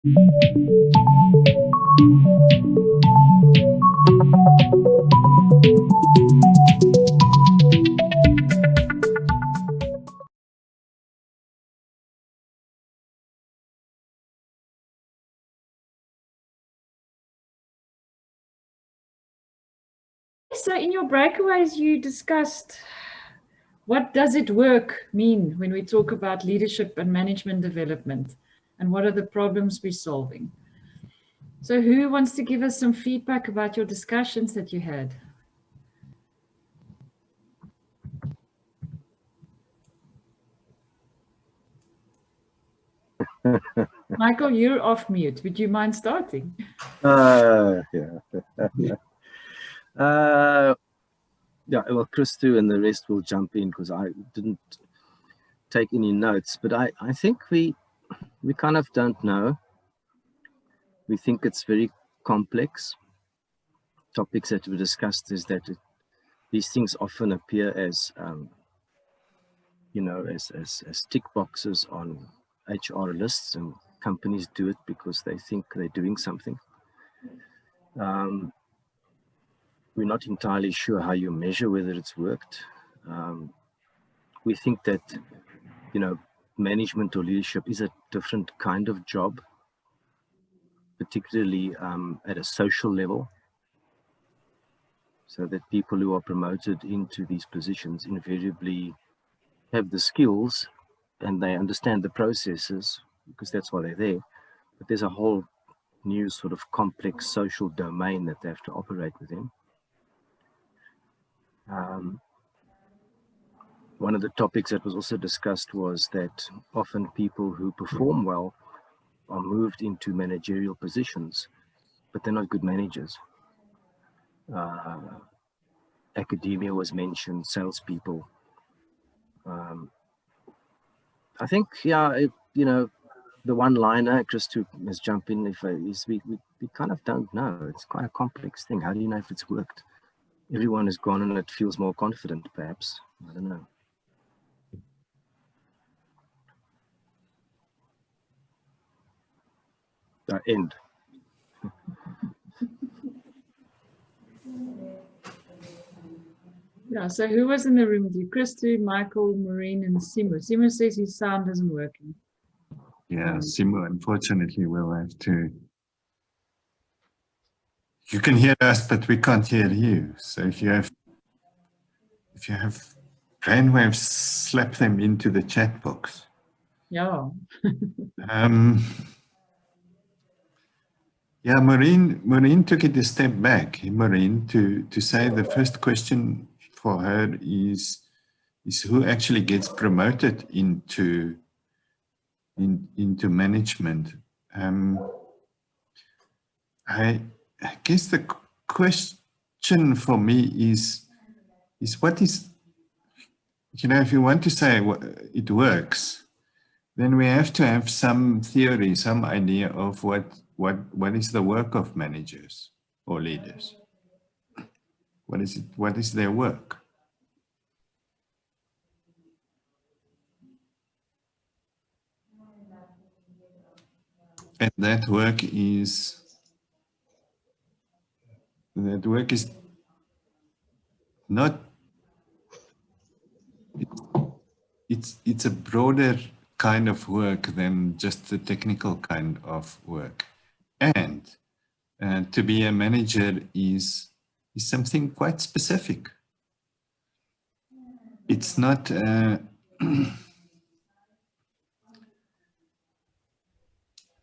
So in your breakaways, you discussed what does it work mean when we talk about leadership and management development, and what are the problems we're solving? So who wants to give us some feedback about your discussions that you had? Michael, you're off mute. Would you mind starting? Yeah. Yeah, well, Chris too, and the rest will jump in because I didn't take any notes, but I think we kind of don't know. We think it's very complex. Topics that were discussed is that these things often appear as, you know, as tick boxes on HR lists, and companies do it because they think they're doing something. We're not entirely sure how you measure whether it's worked. We think that, you know, management or leadership is a different kind of job, particularly at a social level, so that people who are promoted into these positions invariably have the skills and they understand the processes because that's why they're there. But there's a whole new sort of complex social domain that they have to operate within. One of the topics that was also discussed was that often people who perform well are moved into managerial positions, but they're not good managers. Academia was mentioned, salespeople. I think, yeah, you know, the one-liner, just to jump in, is we kind of don't know. It's quite a complex thing. How do you know if it's worked? Everyone has gone and it feels more confident, perhaps. I don't know. End. Yeah, so who was in the room with you? Christy, Michael, Maureen, and Simo. Simo says his sound isn't working. Yeah, Simo, unfortunately, we'll have to. You can hear us, but we can't hear you. So if you have brainwaves, slap them into the chat box. Yeah. Yeah, Maureen took it a step back, Maureen, to say the first question for her is who actually gets promoted into management. I guess the question for me is what is, you know, if you want to say it works, then we have to have some theory, some idea of what is the work of managers or leaders. What is it? What is their work? And that work is not, it's a broader kind of work than just the technical kind of work. And to be a manager is something quite specific. It's not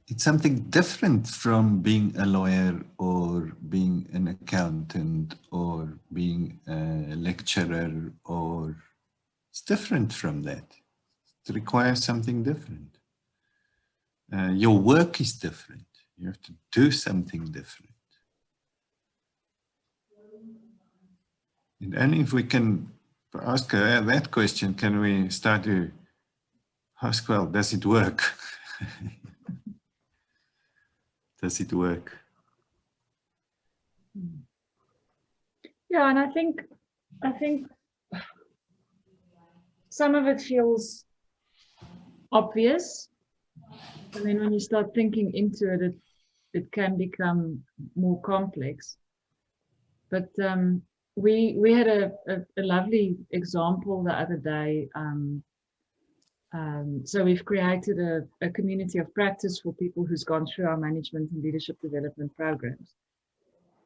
it's something different from being a lawyer or being an accountant or being a lecturer, or it's different from that. It requires something different. Your work is different. You have to do something different. And only if we can ask that question, can we start to ask, well, does it work? Does it work? Yeah, and I think some of it feels obvious, And then when you start thinking into it, it can become more complex. But we had a lovely example the other day. So we've created a community of practice for people who's gone through our management and leadership development programs.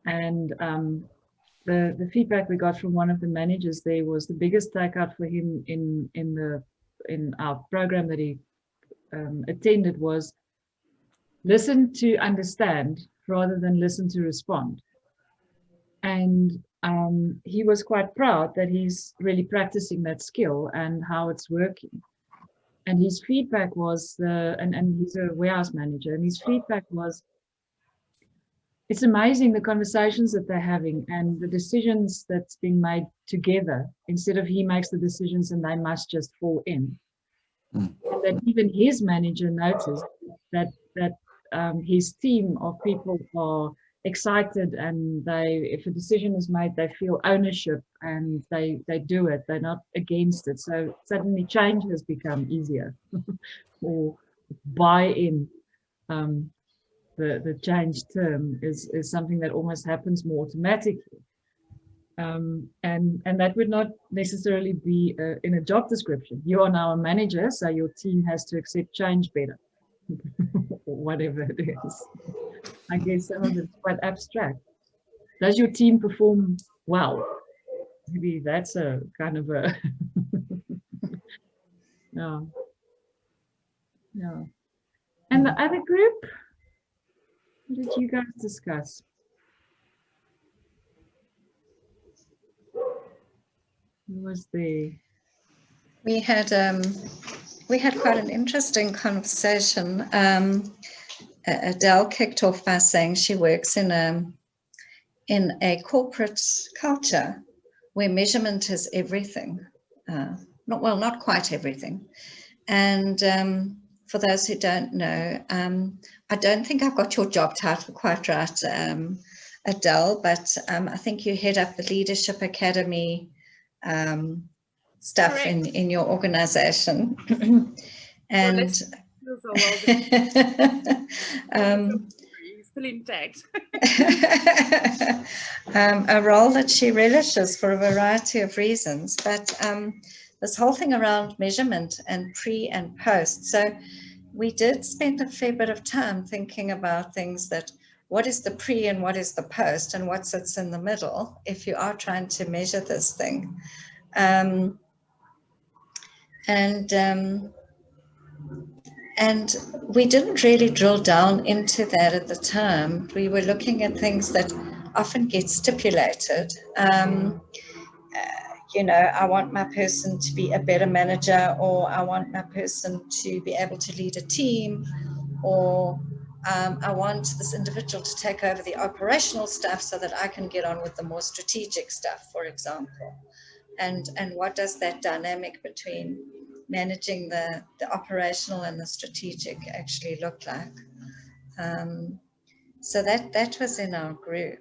And the feedback we got from one of the managers there was the biggest takeout for him in our program that he attended was listen to understand rather than listen to respond. And he was quite proud that he's really practicing that skill and how it's working. And his feedback was, and he's a warehouse manager, and his feedback was, it's amazing the conversations that they're having and the decisions that's being made together, instead of he makes the decisions and they must just fall in. And that even his manager noticed that his team of people are excited, and if a decision is made, they feel ownership and they do it. They're not against it. So suddenly change has become easier, or buy-in. The change term is something that almost happens more automatically. And that would not necessarily be in a job description. You are now a manager, so your team has to accept change better, or whatever it is. I guess some of it's quite abstract. Does your team perform well? Maybe that's a kind of a no. And the other group, what did you guys discuss? Who was there? We had quite an interesting conversation. Adele kicked off by saying she works in a corporate culture where measurement is everything. Not quite everything. And for those who don't know, I don't think I've got your job title quite right, Adele, but I think you head up the Leadership Academy stuff in your organization. And still intact. A role that she relishes for a variety of reasons, but this whole thing around measurement and pre and post. So we did spend a fair bit of time thinking about things that what is the pre and what is the post and what sits in the middle if you are trying to measure this thing. And we didn't really drill down into that at the time. We were looking at things that often get stipulated. You know, I want my person to be a better manager, or I want my person to be able to lead a team, or I want this individual to take over the operational stuff so that I can get on with the more strategic stuff, for example. And what does that dynamic between managing the operational and the strategic actually look like? So that was in our group.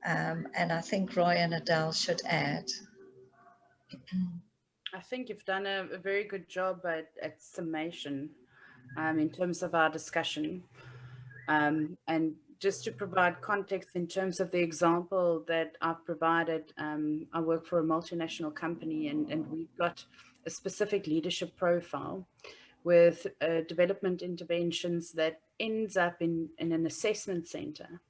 And I think Roy and Adele should add. I think you've done a very good job at summation in terms of our discussion. And just to provide context in terms of the example that I've provided, I work for a multinational company, and we've got a specific leadership profile with development interventions that ends up in an assessment center.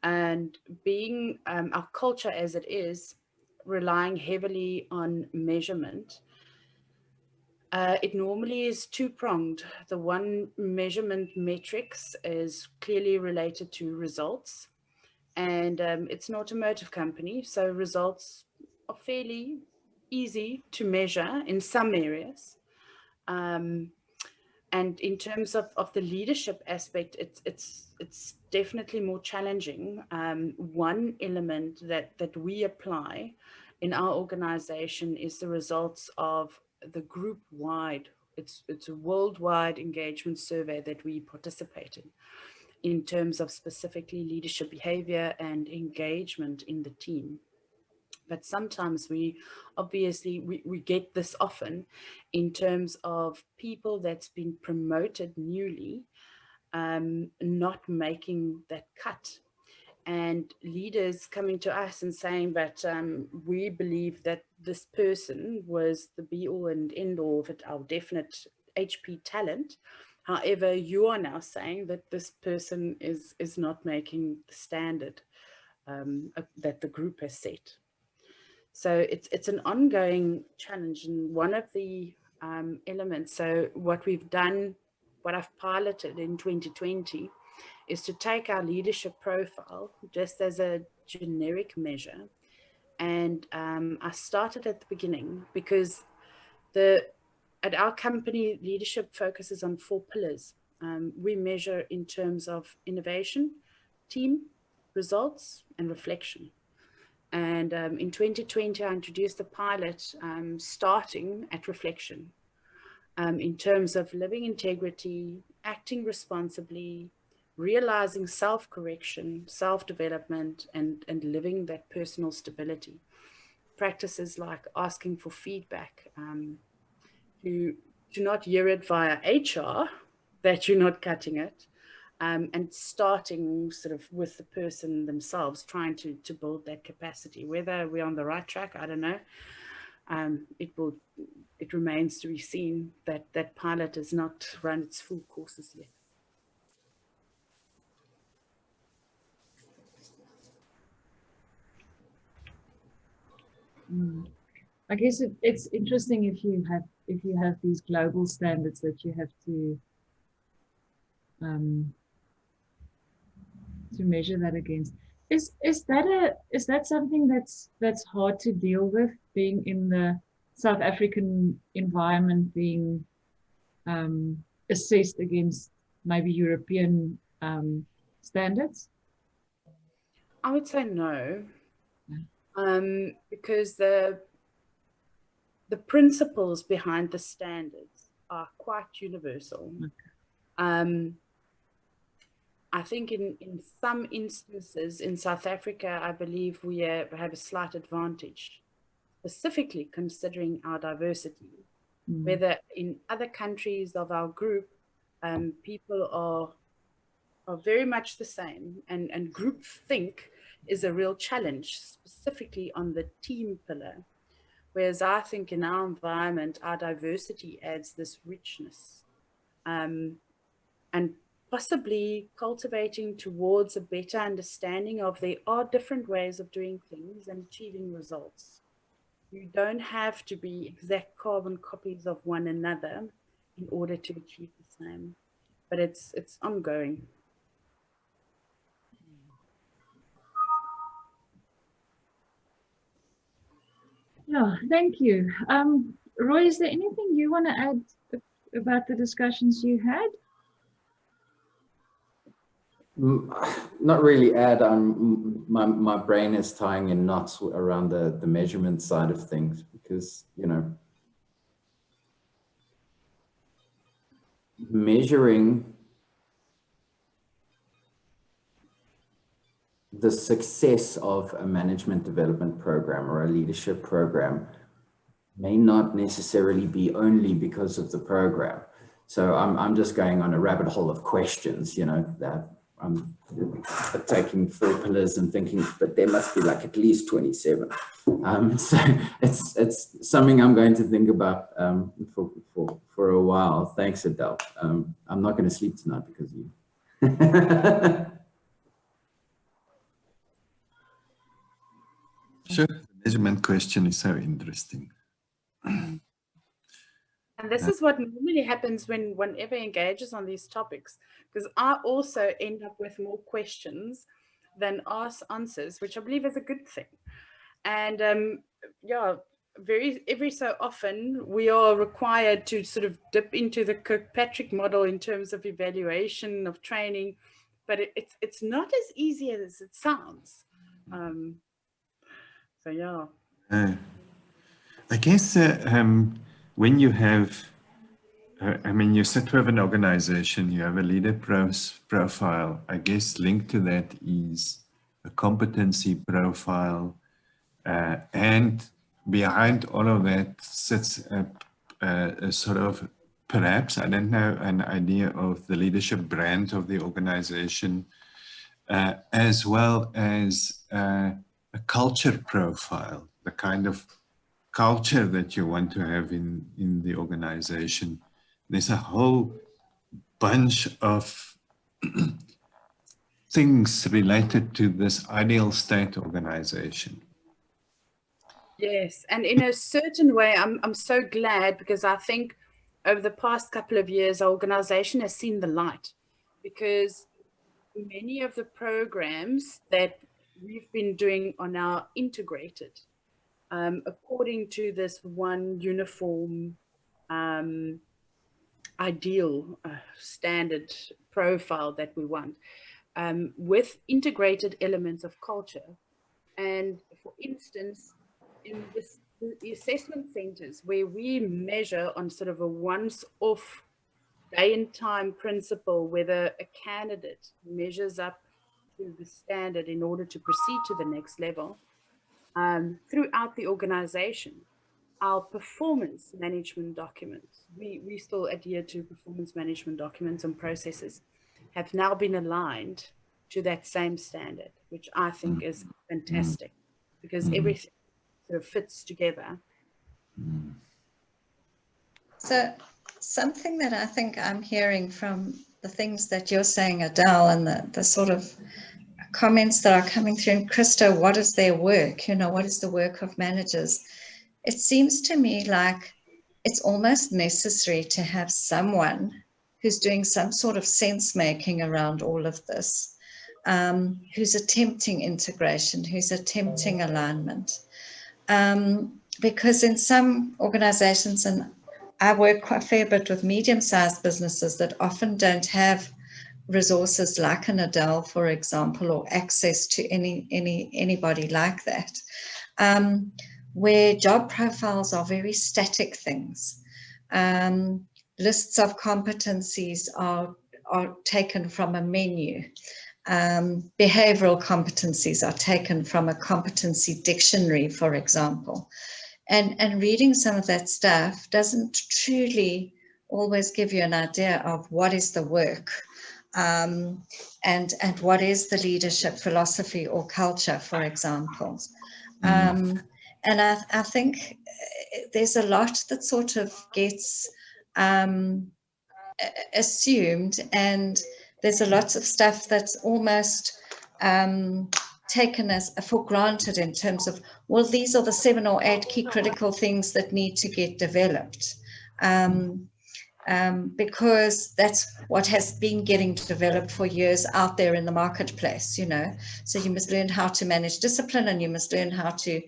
And being our culture as it is, relying heavily on measurement, it normally is two-pronged. The one measurement metrics is clearly related to results, and it's an automotive company, so results are fairly easy to measure in some areas. And in terms of the leadership aspect, it's definitely more challenging. One element that we apply in our organization is the results of the group-wide, it's a worldwide engagement survey that we participate in terms of specifically leadership behavior and engagement in the team. but sometimes we obviously we get this often in terms of people that's been promoted newly not making that cut, and leaders coming to us and saying, but we believe that this person was the be all and end all of it, our definite HP talent. However, you are now saying that this person is not making the standard that the group has set. So it's an ongoing challenge, and one of the elements. So what we've done, what I've piloted in 2020, is to take our leadership profile just as a generic measure. And I started at the beginning because at our company, leadership focuses on 4 pillars. We measure in terms of innovation, team, results, and reflection. And in 2020, I introduced a pilot starting at reflection in terms of living integrity, acting responsibly, realizing self-correction, self-development, and living that personal stability. Practices like asking for feedback, to not hear it via HR that you're not cutting it, and starting sort of with the person themselves, trying to build that capacity. Whether we're on the right track, I don't know. It remains to be seen. That pilot has not run its full courses yet. I guess it's interesting if you have these global standards that you have to measure that against. Is that something that's hard to deal with, being in the South African environment, being assessed against maybe European standards? I would say no, because the principles behind the standards are quite universal. Okay. I think in some instances in South Africa, I believe we have a slight advantage, specifically considering our diversity. Whether in other countries of our group, people are very much the same, and group think is a real challenge, specifically on the team pillar. Whereas I think in our environment, our diversity adds this richness, and possibly cultivating towards a better understanding of there are different ways of doing things and achieving results. You don't have to be exact carbon copies of one another in order to achieve the same, but it's ongoing. Yeah, thank you. Roy, is there anything you want to add about the discussions you had? Not really add. My brain is tying in knots around the measurement side of things, because, you know, measuring the success of a management development program or a leadership program may not necessarily be only because of the program. So I'm just going on a rabbit hole of questions, you know, that I'm taking 4 pillars and thinking, but there must be like at least 27. So it's something I'm going to think about for a while. Thanks, Adele. I'm not going to sleep tonight because of you. Sure. The measurement question is so interesting. And this is what normally happens when one ever engages on these topics, because I also end up with more questions than answers, which I believe is a good thing. And yeah, every so often we are required to sort of dip into the Kirkpatrick model in terms of evaluation of training, but it's not as easy as it sounds. So yeah. I guess when you have, I mean, you sit with an organization, you have a leader profile. I guess linked to that is a competency profile, And behind all of that sits a sort of, perhaps, I don't know, an idea of the leadership brand of the organization, as well as a culture profile, the kind of culture that you want to have in the organization. There's a whole bunch of things related to this ideal state organization. Yes, and in a certain way, I'm so glad, because I think over the past couple of years, our organization has seen the light, because many of the programs that we've been doing are now integrated according to this one uniform ideal standard profile that we want, with integrated elements of culture. And for instance, in the assessment centers, where we measure on sort of a once-off day and time principle whether a candidate measures up to the standard in order to proceed to the next level, throughout the organization, our performance management documents, we still adhere to performance management documents and processes, have now been aligned to that same standard, which I think is fantastic, because everything sort of fits together. So something that I think I'm hearing from the things that you're saying, Adele, and the sort of comments that are coming through, and Christo, what is their work? You know, what is the work of managers? It seems to me like it's almost necessary to have someone who's doing some sort of sense making around all of this, who's attempting integration, who's attempting alignment. Because in some organizations, and I work quite a fair bit with medium-sized businesses that often don't have resources like an Adele, for example, or access to anybody like that, where job profiles are very static things. Lists of competencies are taken from a menu. Behavioral competencies are taken from a competency dictionary, for example. And reading some of that stuff doesn't truly always give you an idea of what is the work, and what is the leadership philosophy or culture, for example. And I think there's a lot that sort of gets assumed, and there's a lot of stuff that's almost taken as for granted in terms of, well, these are the 7 or 8 key critical things that need to get developed, because that's what has been getting developed for years out there in the marketplace, you know. So you must learn how to manage discipline, and you must learn how to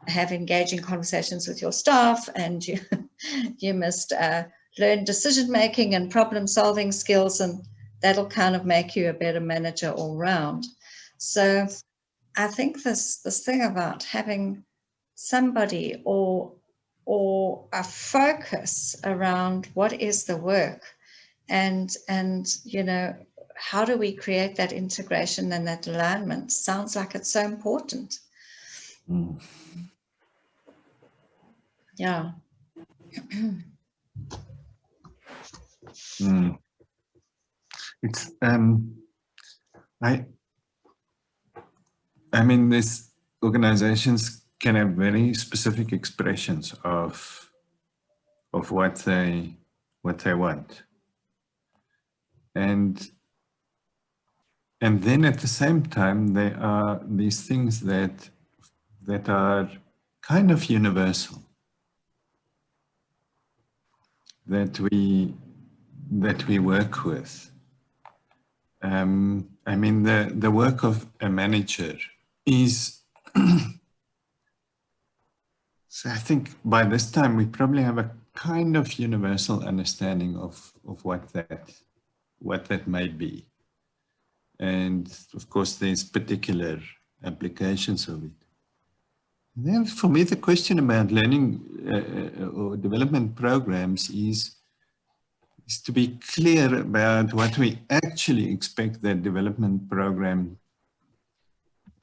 have engaging conversations with your staff, and you must learn decision making and problem solving skills, and that'll kind of make you a better manager all round. So I think this thing about having somebody or a focus around what is the work, and you know, how do we create that integration and that alignment, sounds like it's so important. Yeah. It's I mean, these organizations can have very specific expressions of what they want, and then at the same time there are these things that are kind of universal, that we work with. I mean, the work of a manager is, so I think by this time we probably have a kind of universal understanding of what that may be. And of course, there's particular applications of it. And then for me, the question about learning or development programs is to be clear about what we actually expect that development program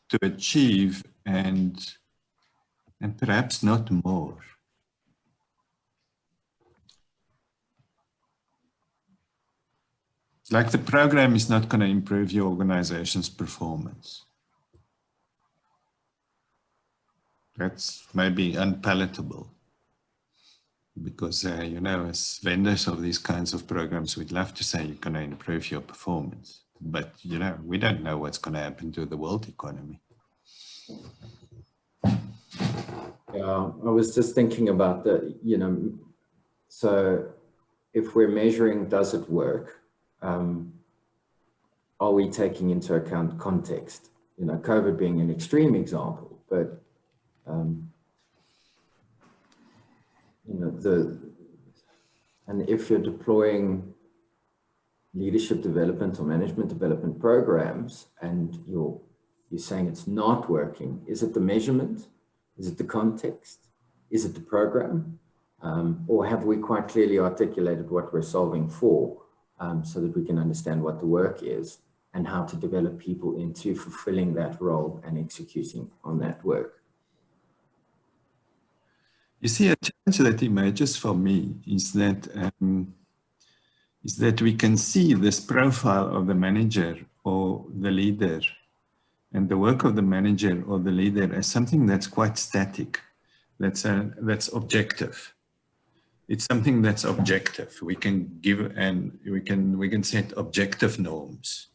to achieve, and and perhaps not more. It's like the program is not going to improve your organization's performance. That's maybe unpalatable because, you know, as vendors of these kinds of programs, we'd love to say you're going to improve your performance. But, you know, we don't know what's going to happen to the world economy. Yeah, I was just thinking about the, you know, so if we're measuring, does it work? Are we taking into account context? You know, COVID being an extreme example, but you know, and if you're deploying leadership development or management development programs and you're saying it's not working, is it the measurement? Is it the context? Is it the program? Or have we quite clearly articulated what we're solving for so that we can understand what the work is and how to develop people into fulfilling that role and executing on that work? You see, a challenge that emerges for me is that we can see this profile of the manager or the leader and the work of the manager or the leader as something that's quite static, that's objective. It's something that's objective. We can give and we can set objective norms,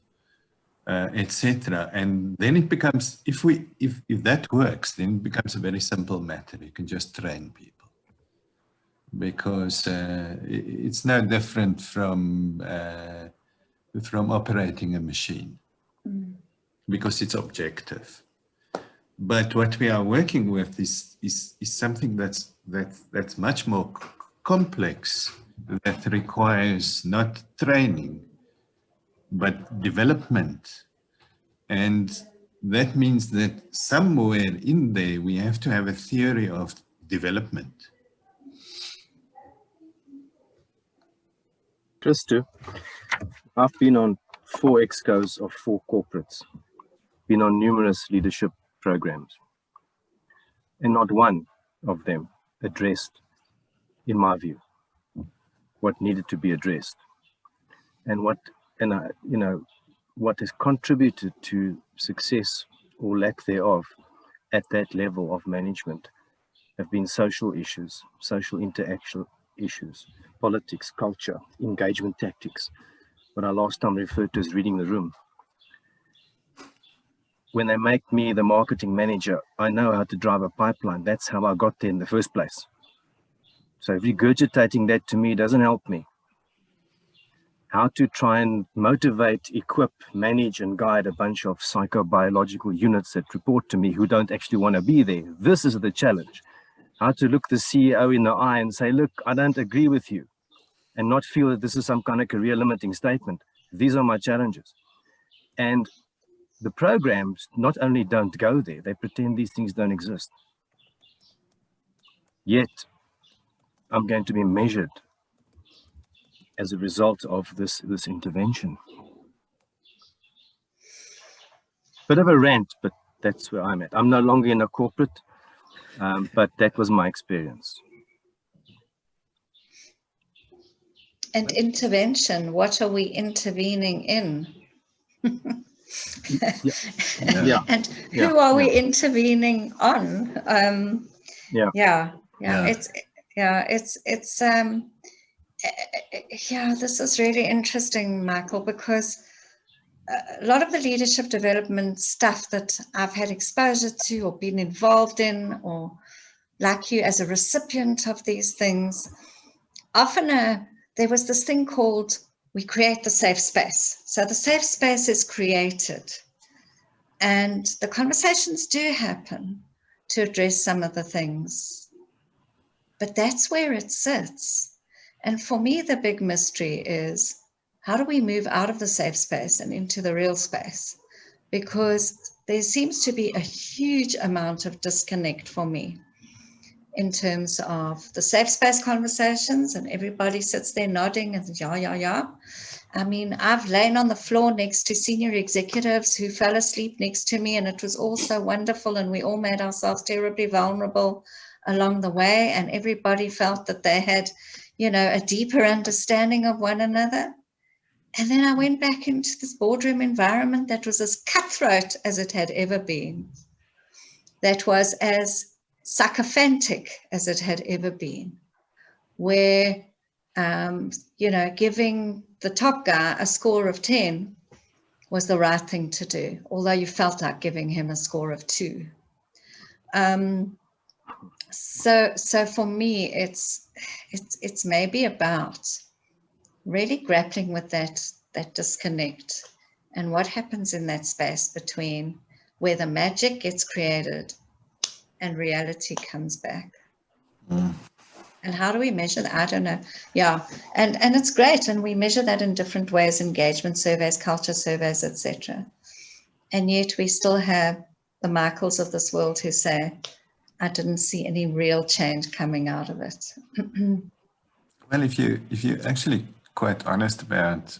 etc. And then it becomes, if that works, then it becomes a very simple matter. You can just train people because it's no different from operating a machine because it's objective. But what we are working with is something that's much more complex, that requires not training, but development. And that means that somewhere in there, we have to have a theory of development. Christo, I've been on 4 excos of 4 corporates, been on numerous leadership programs, and not one of them addressed, in my view, what needed to be addressed, and what has contributed to success or lack thereof at that level of management have been social issues, social interaction issues, politics, culture, engagement tactics, what I last time referred to as reading the room. When they make me the marketing manager, I know how to drive a pipeline. That's how I got there in the first place. So regurgitating that to me doesn't help me. How to try and motivate, equip, manage, and guide a bunch of psychobiological units that report to me who don't actually want to be there. This is the challenge. How to look the CEO in the eye and say, look, I don't agree with you, and not feel that this is some kind of career limiting statement. These are my challenges. And the programs not only don't go there, they pretend these things don't exist. Yet, I'm going to be measured as a result of this intervention. Bit of a rant, but that's where I'm at. I'm no longer in a corporate, but that was my experience. And intervention, what are we intervening in? Yeah. And who are we intervening on? This is really interesting, Michael, because a lot of the leadership development stuff that I've had exposure to or been involved in, or like you as a recipient of these things, often there was this thing called, we create the safe space. So the safe space is created and the conversations do happen to address some of the things, but that's where it sits. And for me, the big mystery is, how do we move out of the safe space and into the real space? Because there seems to be a huge amount of disconnect for me in terms of the safe space conversations, and everybody sits there nodding and yeah. I mean, I've lain on the floor next to senior executives who fell asleep next to me, and it was all so wonderful, and we all made ourselves terribly vulnerable along the way, and everybody felt that they had, you know, a deeper understanding of one another. And then I went back into this boardroom environment that was as cutthroat as it had ever been, that was as sycophantic as it had ever been, where, you know, giving the top guy a score of 10 was the right thing to do, although you felt like giving him a score of 2. So for me, it's maybe about really grappling with that disconnect and what happens in that space between where the magic gets created and reality comes back. And how do we measure that? I don't know. Yeah, and it's great, and we measure that in different ways: engagement surveys, culture surveys, etc. And yet we still have the Michaels of this world who say, I didn't see any real change coming out of it. Well, if you're actually quite honest about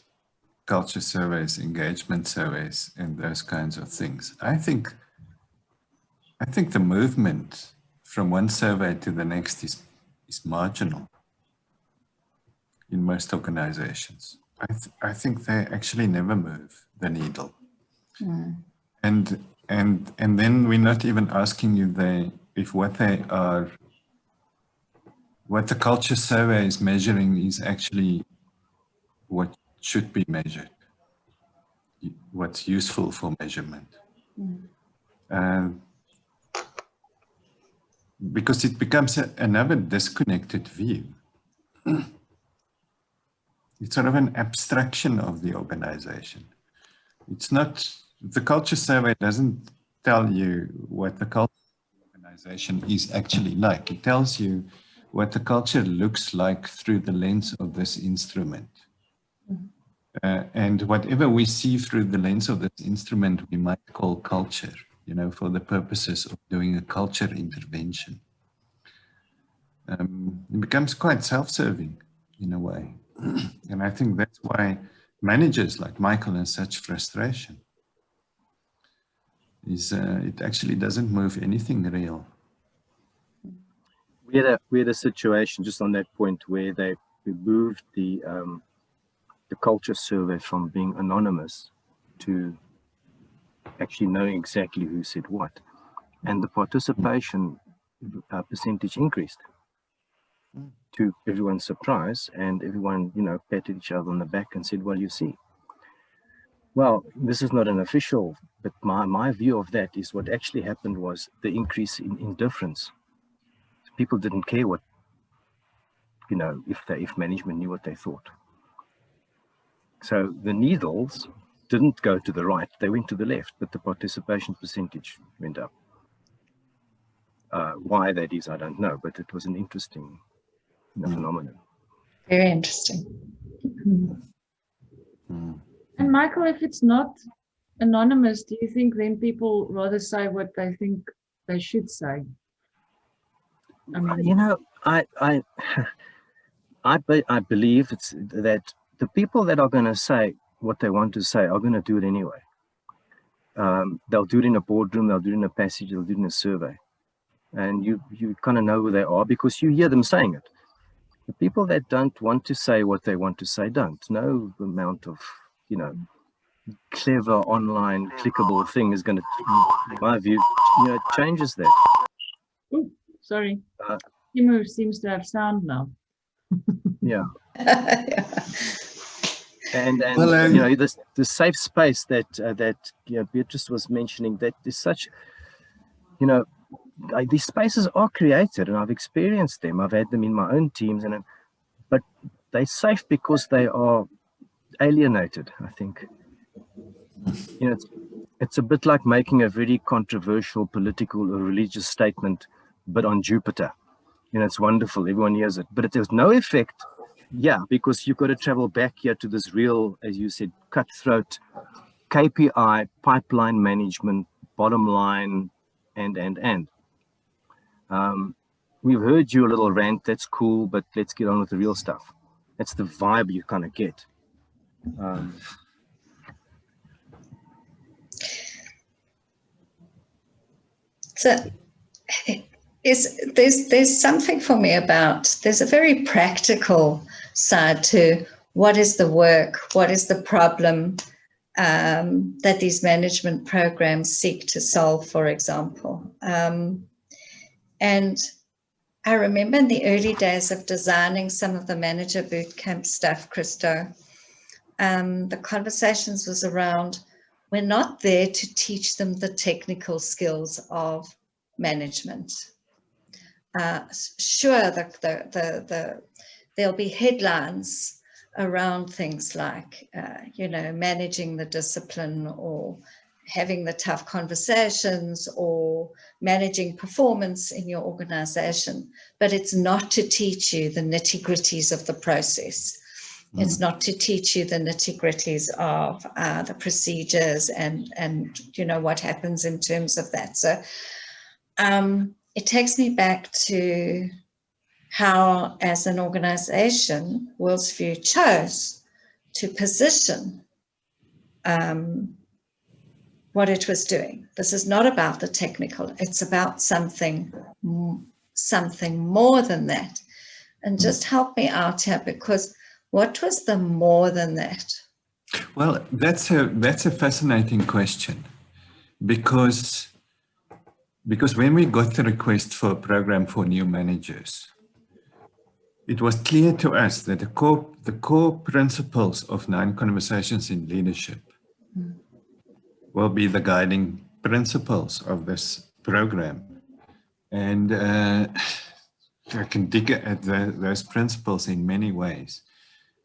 culture surveys, engagement surveys, and those kinds of things, I think the movement from one survey to the next is marginal in most organizations. I think they actually never move the needle. And then we're not even asking you if what the culture survey is measuring is actually what should be measured, what's useful for measurement. Because it becomes another disconnected view. It's sort of an abstraction of the organization. It's not, the culture survey doesn't tell you what the culture organization is actually like. It tells you what the culture looks like through the lens of this instrument. And whatever we see through the lens of this instrument, we might call culture, you know, for the purposes of doing a culture intervention. It becomes quite self-serving in a way. And I think that's why managers like Michael have such frustration. It actually doesn't move anything real. We had a situation just on that point where they moved the culture survey from being anonymous to actually knowing exactly who said what, and the participation percentage increased to everyone's surprise, and everyone, you know, patted each other on the back and said, well, you see. Well, this is not an official, but my view of that is what actually happened was the increase in indifference. People didn't care what, you know, if management knew what they thought. So the needles didn't go to the right, they went to the left, but the participation percentage went up. Why that is, I don't know, but it was an interesting phenomenon. Very interesting. And Michael, if it's not anonymous, do you think then people rather say what they think they should say? I mean, you know, I believe it's that the people that are going to say what they want to say are going to do it anyway. They'll do it in a boardroom, they'll do it in a passage, they'll do it in a survey. And you kind of know who they are because you hear them saying it. The people that don't want to say what they want to say don't. No amount of, you know, clever online clickable thing is going to, in my view, you know, changes that. oh, sorry. Timo seems to have sound now. Yeah. And well, you know, the safe space that you know, Beatrice was mentioning, that is such, you know, these spaces are created, and I've experienced them. I've had them in my own teams, but they're safe because they are alienated, I think. You know, it's a bit like making a very controversial political or religious statement, but on Jupiter. You know, it's wonderful, everyone hears it, but it has no effect. Yeah, because you've got to travel back here to this real, as you said, cutthroat KPI, pipeline management, bottom line, and. We've heard you a little rant, that's cool, but let's get on with the real stuff. That's the vibe you kind of get. So there's something for me about, there's a very practical side to what is the work, what is the problem that these management programs seek to solve, for example. And I remember in the early days of designing some of the manager bootcamp stuff, Christo, the conversations was around, we're not there to teach them the technical skills of management. Sure, there'll be headlines around things like, managing the discipline, or having the tough conversations, or managing performance in your organization, but it's not to teach you the nitty-gritties of the process. It's not to teach you the nitty-gritties of the procedures and what happens in terms of that. So it takes me back to how, as an organization, Worldsview chose to position what it was doing. This is not about the technical, it's about something more than that. And just help me out here, because what was the more than that? Well, that's a fascinating question, because when we got the request for a program for new managers, it was clear to us that the core principles of 9 Conversations in Leadership will be the guiding principles of this program. And I can dig at those principles in many ways.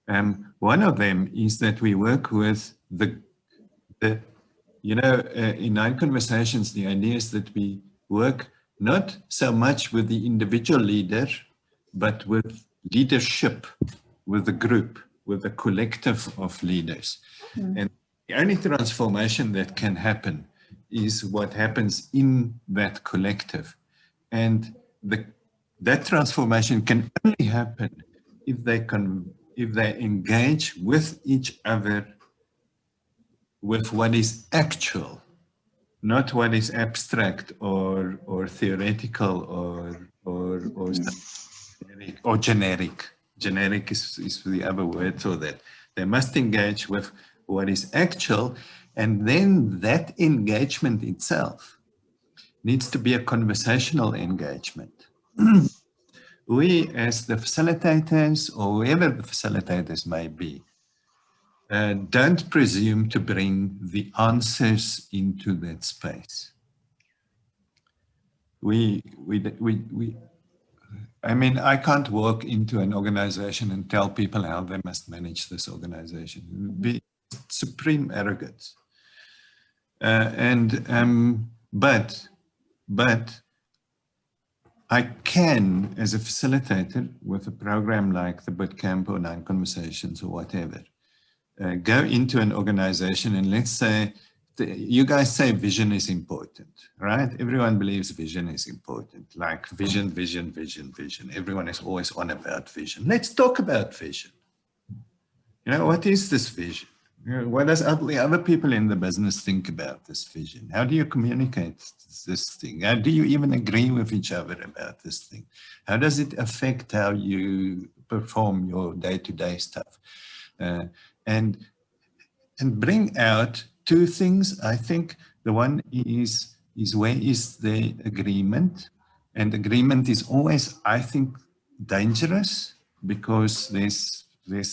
One of them is that we work with in 9 Conversations, the idea is that we work not so much with the individual leader, but with leadership, with the group, with a collective of leaders. And the only transformation that can happen is what happens in that collective. And that transformation can only happen if they engage with each other with what is actual, not what is abstract or theoretical or generic. Generic is the other word for that. They must engage with what is actual, and then that engagement itself needs to be a conversational engagement. We, as the facilitators, or whoever the facilitators may be, don't presume to bring the answers into that space. I can't walk into an organization and tell people how they must manage this organization. It would be supreme arrogance. But I can, as a facilitator with a program like the Bootcamp or 9 Conversations or whatever, go into an organization and let's say, you guys say vision is important, right? Everyone believes vision is important, like vision, vision, vision, vision. Everyone is always on about vision. Let's talk about vision. What is this vision? What does the other people in the business think about this vision? How do you communicate this thing? How do you even agree with each other about this thing? How does it affect how you perform your day-to-day stuff? And bring out 2 things. I think the one is where is the agreement? And agreement is always, I think, dangerous, because there's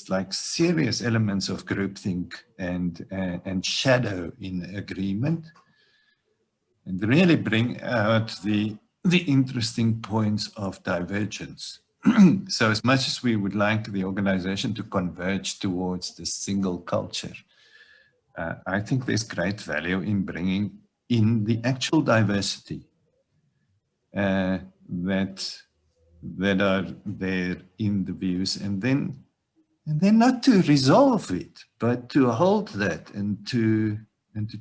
like serious elements of groupthink and shadow in agreement, and really bring out the interesting points of divergence. So as much as we would like the organization to converge towards this single culture, I think there's great value in bringing in the actual diversity that are there in the views, and then not to resolve it, but to hold that and to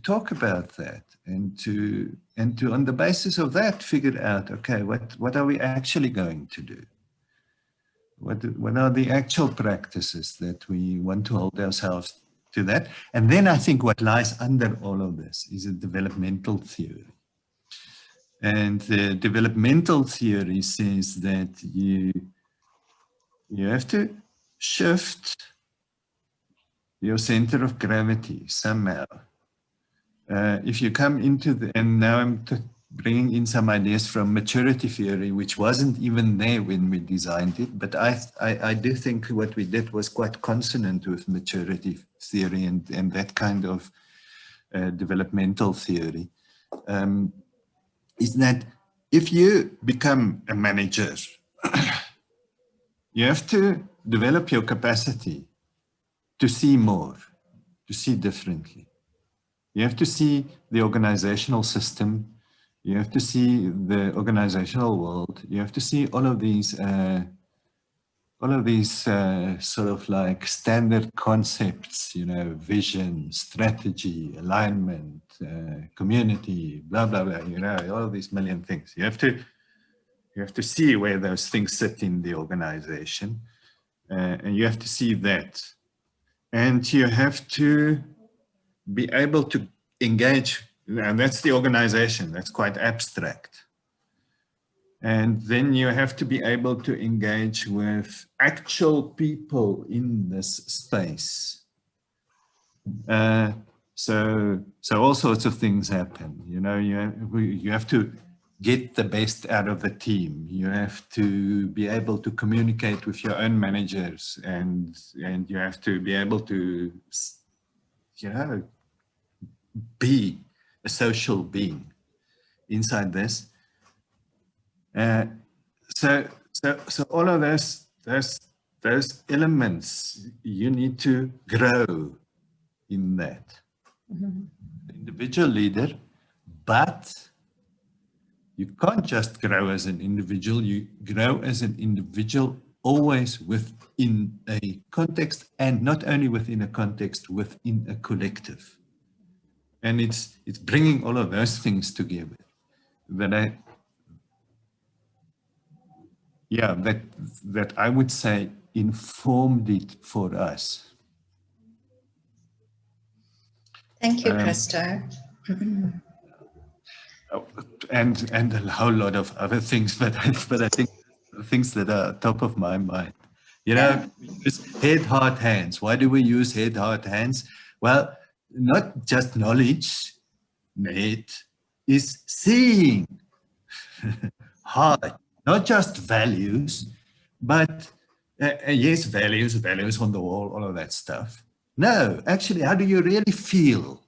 talk about that, and to on the basis of that figure out, okay, what are we actually going to do? What are the actual practices that we want to hold ourselves to that. And then I think what lies under all of this is a developmental theory. And the developmental theory says that you have to shift your center of gravity somehow. If you come into the, and now I'm bringing in some ideas from maturity theory, which wasn't even there when we designed it, but I do think what we did was quite consonant with maturity theory and that kind of developmental theory, is that if you become a manager, you have to develop your capacity to see more, to see differently. You have to see the organizational system. You have to see the organizational world. You have to see all of these sort of like standard concepts, you know, vision, strategy, alignment, community, blah, blah, blah, you know, all of these million things. You have to see where those things sit in the organization, and you have to see that. And you have to be able to engage, and that's the organization, that's quite abstract. And then you have to be able to engage with actual people in this space. So all sorts of things happen. You know, you have to get the best out of the team. You have to be able to communicate with your own managers, and you have to be able to, you know, be a social being inside this. So all of those elements, you need to grow in that. Mm-hmm. Individual leader, but you can't just grow as an individual. You grow as an individual always within a context, and not only within a context, within a collective. And it's bringing all of those things together that that I would say informed it for us. Thank you, Christo. And a whole lot of other things, but I think things that are top of my mind. You know, it's head, heart, hands. Why do we use head, heart, hands? Well, not just knowledge. Head is seeing. Heart, not just values, but yes, values on the wall, all of that stuff. No, actually, how do you really feel?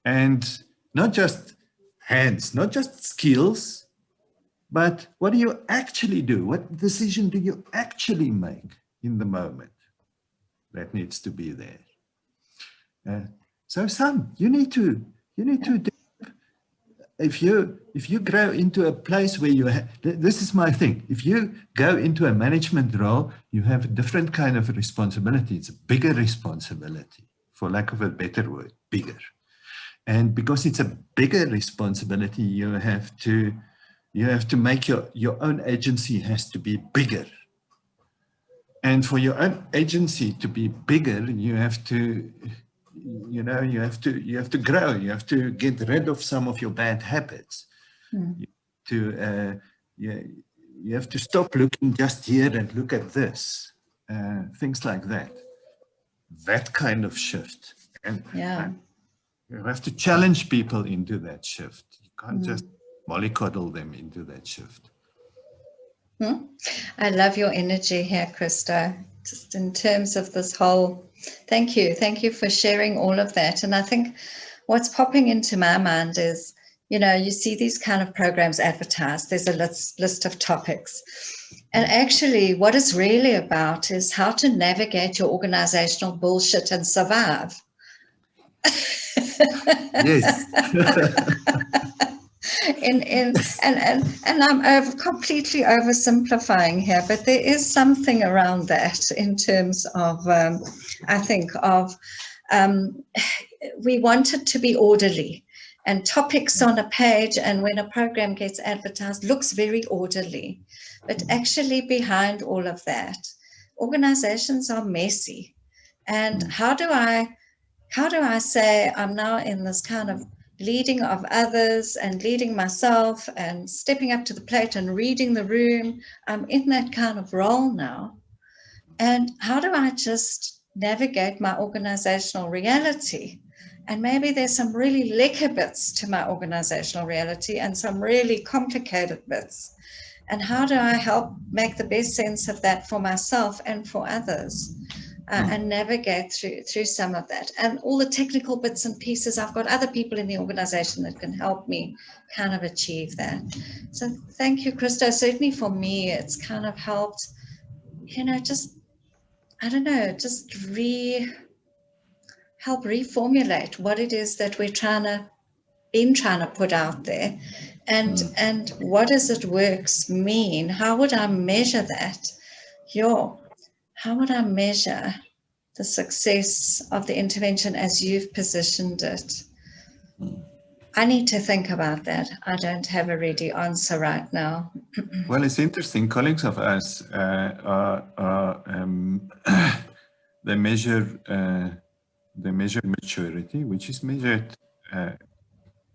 And not just hands, not just skills, but what do you actually do? What decision do you actually make in the moment? That needs to be there. So you need to if you grow into a place where you this is my thing. If you go into a management role, you have a different kind of responsibility. It's a bigger responsibility, for lack of a better word, bigger. And because it's a bigger responsibility, you have to make your own agency has to be bigger. And for your own agency to be bigger, you have to, you know, you have to grow. You have to get rid of some of your bad habits. You have to stop looking just here and look at this. Things like that. That kind of shift. And you have to challenge people into that shift. You can't just mollycoddle them into that shift. I love your energy here, Christo, just in terms of this whole, thank you for sharing all of that. And I think what's popping into my mind is, you know, you see these kind of programs advertised, there's a list of topics. And actually what it's really about is how to navigate your organizational bullshit and survive. Yes. And I'm completely oversimplifying here, but there is something around that in terms of, I think of, we want it to be orderly, and topics on a page, and when a program gets advertised, looks very orderly. But actually behind all of that, organizations are messy. And how do I say I'm now in this kind of leading of others and leading myself and stepping up to the plate and reading the room? I'm in that kind of role now. And how do I just navigate my organizational reality? And maybe there's some really lekker bits to my organizational reality and some really complicated bits. And how do I help make the best sense of that for myself and for others? And navigate through some of that. And all the technical bits and pieces, I've got other people in the organization that can help me kind of achieve that. So thank you, Christo. Certainly for me, it's kind of helped, just, I don't know, just help reformulate what it is that we're trying to put out there. And what does it works mean? How would I measure that? How would I measure the success of the intervention as you've positioned it? I need to think about that. I don't have a ready answer right now. Well, it's interesting. Colleagues of us they measure maturity, which is measured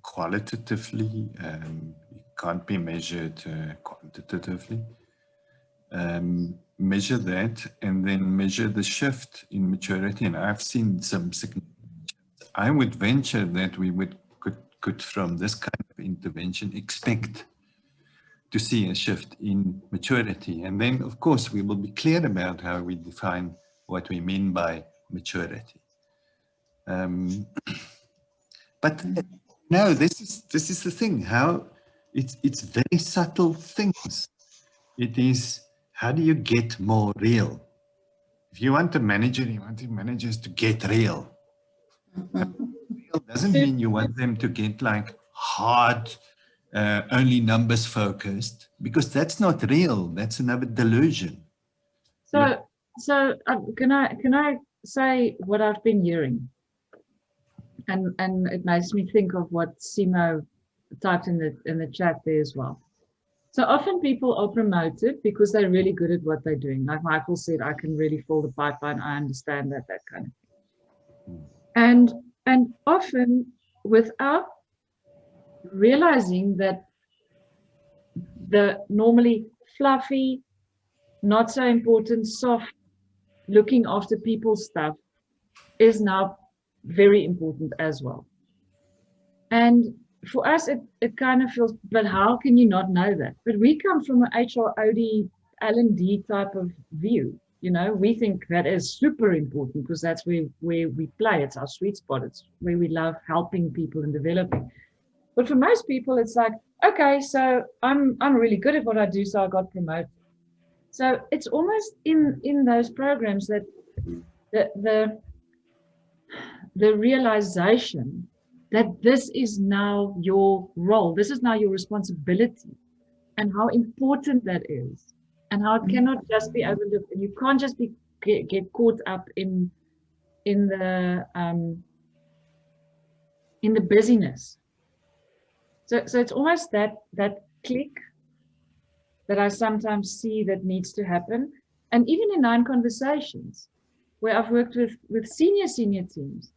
qualitatively. It can't be measured quantitatively. Measure that and then measure the shift in maturity. And I've seen some significant. I would venture that we could from this kind of intervention expect to see a shift in maturity. And then, of course, we will be clear about how we define what we mean by maturity. But no, this is the thing. How it's very subtle things. It is, how do you get more real? If you want a manager, you want the managers to get real. Real doesn't mean you want them to get like hard, only numbers focused, because that's not real. That's another delusion. So can I say what I've been hearing? And it makes me think of what Simo typed in the chat there as well. So often people are promoted because they're really good at what they're doing. Like Michael said, I can really fill the pipeline. I understand that kind of thing. And often without realizing that the normally fluffy, not so important, soft, looking after people stuff is now very important as well. And for us, it kind of feels, but how can you not know that? But we come from an HROD, L&D type of view. We think that is super important because that's where we play. It's our sweet spot. It's where we love helping people and developing. But for most people, it's like, okay, so I'm really good at what I do, so I got promoted. So it's almost in those programs that the realization that this is now your role, this is now your responsibility, and how important that is, and how it cannot just be overlooked, and you can't just get caught up in the busyness. So it's almost that click that I sometimes see that needs to happen, and even in 9 conversations where I've worked with senior teams.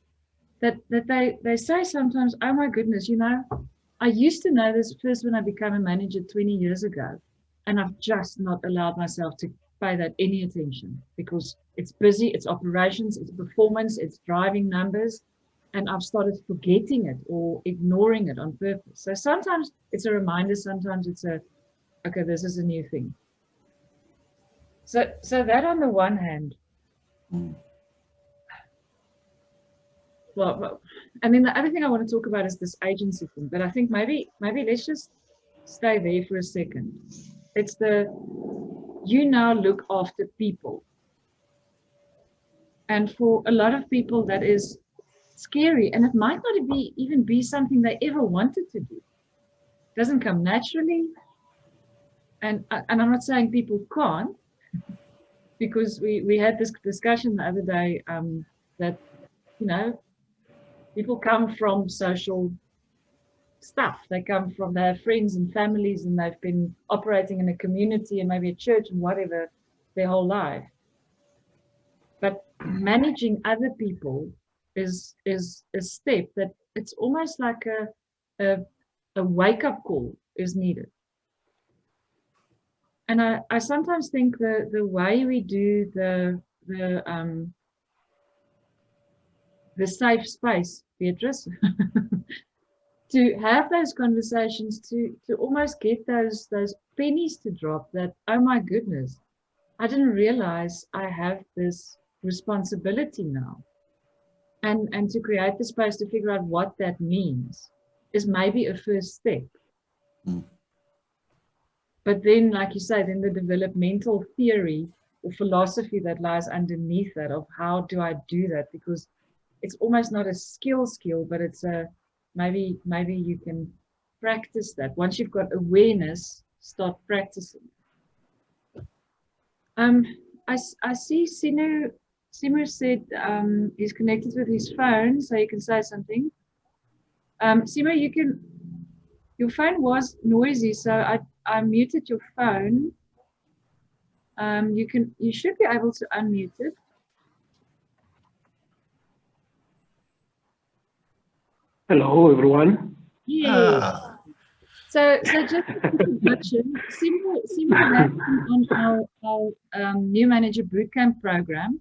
That they say sometimes, oh my goodness, I used to know this first when I became a manager 20 years ago, and I've just not allowed myself to pay that any attention because it's busy, it's operations, it's performance, it's driving numbers, and I've started forgetting it or ignoring it on purpose. So sometimes it's a reminder, sometimes it's okay, this is a new thing. So that on the one hand. Well, and then the other thing I want to talk about is this agency thing, but I think maybe let's just stay there for a second. It's you now look after people. And for a lot of people that is scary, and it might not even be something they ever wanted to do. It doesn't come naturally. And I'm not saying people can't, because we had this discussion the other day that, people come from social stuff. They have friends and families, and they've been operating in a community and maybe a church and whatever their whole life. but managing other people is a step that it's almost like a wake-up call is needed. And I sometimes think the way we do the safe space, Beatrice, to have those conversations, to almost get those pennies to drop that, oh my goodness, I didn't realize I have this responsibility now. And to create the space to figure out what that means is maybe a first step. Mm. But then, like you say, then the developmental theory or philosophy that lies underneath that of how do I do that? Because it's almost not a skill, but it's a, maybe you can practice that. Once you've got awareness, start practicing. I see Simo said he's connected with his phone, so you can say something. Simo, your phone was noisy, so I muted your phone. You should be able to unmute it. Hello, everyone. Yeah. So just a introduction. Simo has been on our new manager bootcamp program,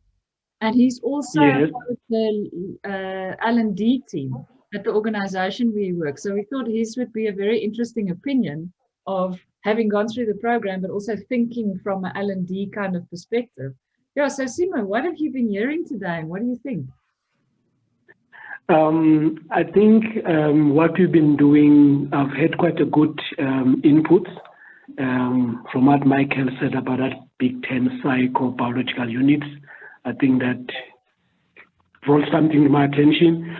and he's also part of the L&D team at the organization we work. So we thought his would be a very interesting opinion of having gone through the program, but also thinking from an L&D kind of perspective. Yeah, so Simo, what have you been hearing today, and what do you think? I think what we've been doing, I've had quite a good input from what Michael said about that Big 10 psychobiological units. I think that brought something to my attention.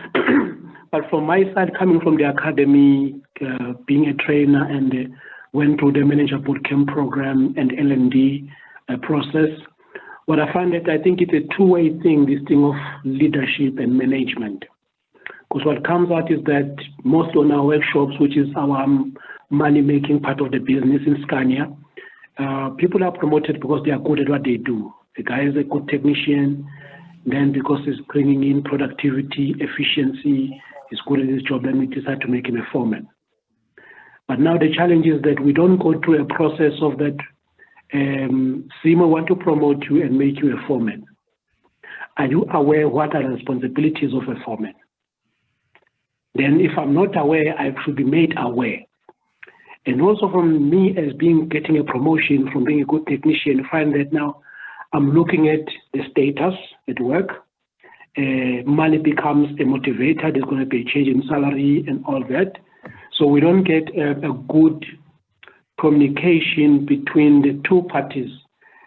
But from my side, coming from the academy, being a trainer and went through the manager bootcamp program and L&D process, what I find that I think it's a two-way thing, this thing of leadership and management. Because what comes out is that most on our workshops, which is our money-making part of the business in Scania, people are promoted because they are good at what they do. The guy is a good technician, then because he's bringing in productivity, efficiency, he's good at his job, then we decide to make him a foreman. But now the challenge is that we don't go through a process of that, Simo want to promote you and make you a foreman. Are you aware what are the responsibilities of a foreman? Then if I'm not aware, I should be made aware. And also from me as getting a promotion from being a good technician, find that now I'm looking at the status at work. Money becomes a motivator. There's going to be a change in salary and all that. So we don't get a good communication between the two parties,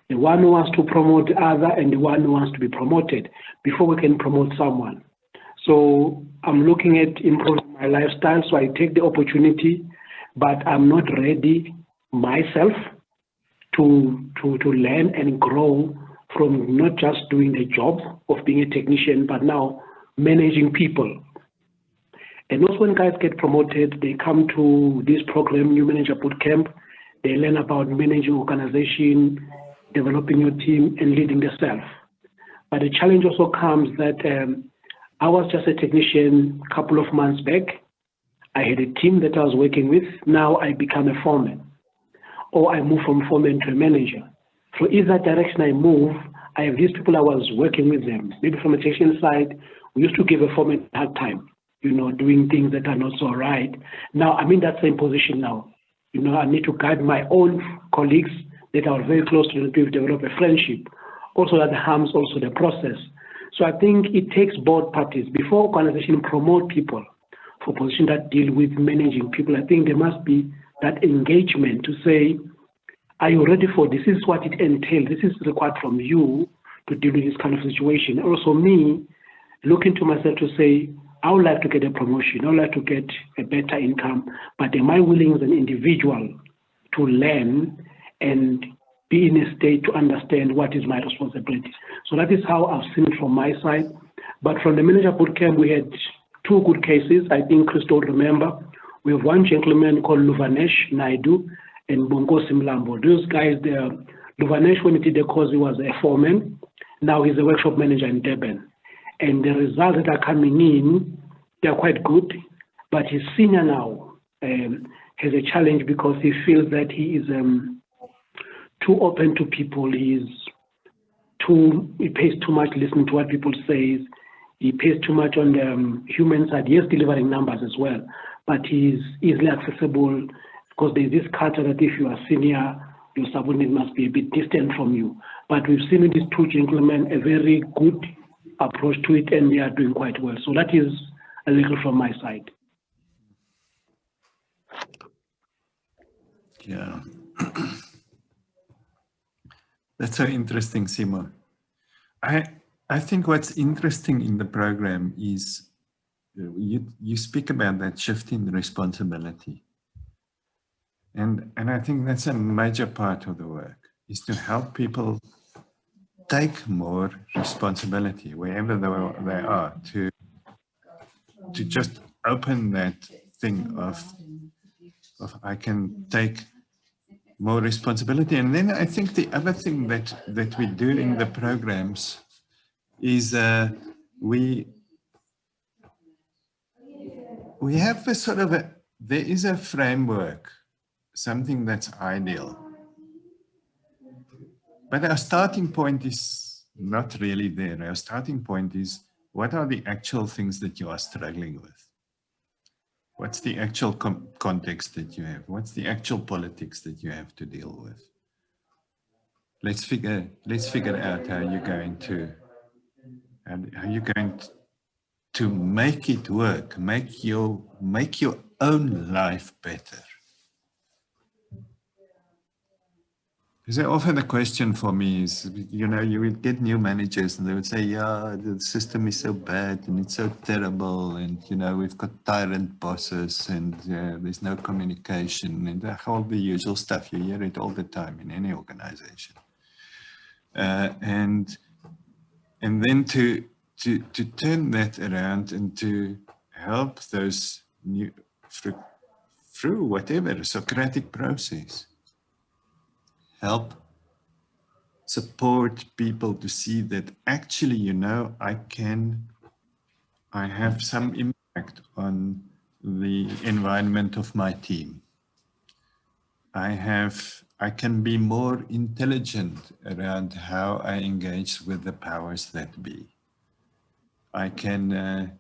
the one who wants to promote the other and the one who wants to be promoted before we can promote someone. So I'm looking at improving my lifestyle, so I take the opportunity, but I'm not ready myself to learn and grow from not just doing the job of being a technician, but now managing people. And also when guys get promoted, they come to this program, New Manager Bootcamp, they learn about managing organization, developing your team, and leading the self. But the challenge also comes that I was just a technician a couple of months back. I had a team that I was working with. Now I become a foreman, or I move from foreman to a manager. So either direction I move, I have these people I was working with them. Maybe from a technician side, we used to give a foreman a hard time, doing things that are not so right. Now I'm in that same position now. I need to guide my own colleagues that are very close to develop a friendship. Also that harms also the process. So I think it takes both parties. Before organization promote people for positions that deal with managing people, I think there must be that engagement to say, are you ready for this? This is what it entails. This is required from you to deal with this kind of situation. Also me, looking to myself to say, I would like to get a promotion. I would like to get a better income, but am I willing as an individual to learn and be in a state to understand what is my responsibility? So that is how I've seen it from my side. But from the manager bootcamp, we had two good cases. I think Christo would remember. We have one gentleman called Luvanesh Naidu and Bongo Simlambo. Those guys, Luvanesh, when he did the course, he was a foreman. Now he's a workshop manager in Durban. And the results that are coming in, they're quite good. But his senior now has a challenge because he feels that he is too open to people. He pays too much listening to what people say. He pays too much on the human side. Yes, delivering numbers as well, but he's easily accessible because there's this culture that if you are senior, your subordinate must be a bit distant from you. But we've seen with these two gentlemen a very good approach to it, and they are doing quite well. So that is a little from my side. Yeah. That's so interesting, Simon. I think what's interesting in the program is you speak about that shift in responsibility. And I think that's a major part of the work, is to help people take more responsibility wherever they are, to just open that thing of I can take more responsibility. And then I think the other thing that we do in the programs is we have a sort of there is a framework, something that's ideal. But our starting point is not really there. Our starting point is, what are the actual things that you are struggling with? What's the actual context that you have? What's the actual politics that you have to deal with? Let's figure out how you're going to make it work, make your own life better. Because often the question for me is, you know, you would get new managers and they would say, yeah, the system is so bad and it's so terrible, and, you know, we've got tyrant bosses and there's no communication and all the usual stuff. You hear it all the time in any organization. And then to turn that around and to help those new, through whatever Socratic process, help support people to see that actually, you know, I have some impact on the environment of my team. I can be more intelligent around how I engage with the powers that be. I can